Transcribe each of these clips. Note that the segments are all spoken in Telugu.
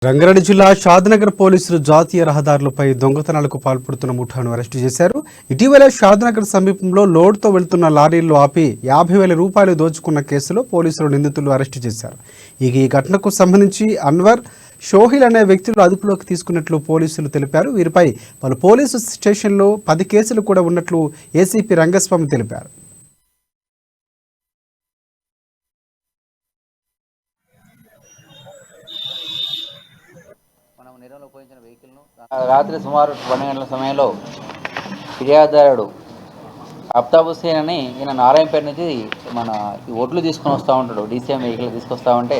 రంగారెడ్డి జిల్లా షాద్నగర్ పోలీసులు జాతీయ రహదారులపై దొంగతనాలకు పాల్పడుతున్న ముఠాను అరెస్టు చేశారు. ఇటీవల షాద్నగర్ సమీపంలో లోడ్తో వెళ్తున్న లారీల్లో ఆపి 50,000 రూపాయలు దోచుకున్న కేసులో పోలీసులు నిందితులు అరెస్టు చేశారు. ఈ ఘటనకు సంబంధించి అన్వర్, షోహిల్ అనే వ్యక్తులు అదుపులోకి తీసుకున్నట్లు పోలీసులు తెలిపారు. వీరిపై పలు పోలీసు స్టేషన్లో 10 కేసులు కూడా ఉన్నట్లు ఏసీపీ రంగస్వామి తెలిపారు. రాత్రి సుమారు 12 గంటల సమయంలో ఫిర్యాదుదారుడు అఫ్తాబ్ హుస్సేన్ అని ఈయన నారాయణపేట నుంచి ఈ ఒడ్లు తీసుకొని వస్తూ ఉంటాడు. డీసీఎం వెహికల్ తీసుకొస్తూ ఉంటే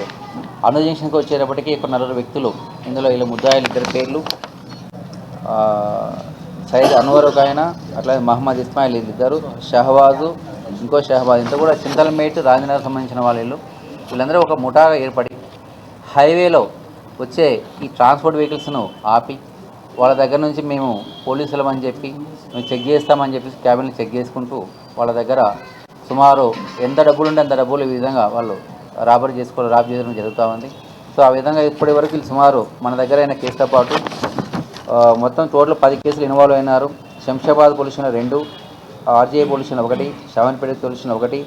అను జంక్షన్కి వచ్చేటప్పటికి ఒక నలుగురు వ్యక్తులు, ఇందులో వీళ్ళ ముద్దాయిలు 2 పేర్లు, సయ్యద్ అన్వర్ ఒక ఆయన, అట్లాగే మహమ్మద్ ఇస్మాయిల్ ఇద్దరు, షహబాజు ఇంకో షహబాజ్, ఇంత కూడా చింతలమేట్ రాజనగర్ సంబంధించిన వీళ్ళందరూ ఒక ముఠాగా ఏర్పడి హైవేలో వచ్చే ఈ ట్రాన్స్పోర్ట్ వెహికల్స్ను ఆపి వాళ్ళ దగ్గర నుంచి మేము పోలీసులమని చెప్పి మేము చెక్ చేస్తామని చెప్పి క్యాబిన్లు చెక్ చేసుకుంటూ వాళ్ళ దగ్గర సుమారు ఎంత డబ్బులు ఉంటే అంత డబ్బులు ఈ విధంగా వాళ్ళు రాబ్ చేయడం జరుగుతూ ఉంది. సో ఆ విధంగా ఇప్పటి వరకు వీళ్ళు సుమారు మన దగ్గర అయిన కేసుతో పాటు మొత్తం టోటల్ 10 కేసులు ఇన్వాల్వ్ అయినారు. Shamshabad police station 2, RGI police station 1, Shavanpet police station 1,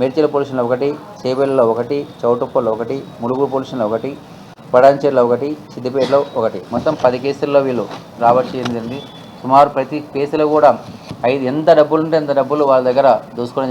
Medchal police station 1, చేబెల్లో 1, చౌటుప్పల్లో 1, ములుగు పోలీస్ స్టేషన్ 1, పడాన్చేర్లో 1, సిద్దిపేటలో 1, మొత్తం 10 కేసుల్లో వీళ్ళు రాబట్టి చేయడం జరిగింది. సుమారు ప్రతి కేసులో కూడా ఎంత డబ్బులు ఉంటే అంత డబ్బులు వాళ్ళ దగ్గర దోసుకొని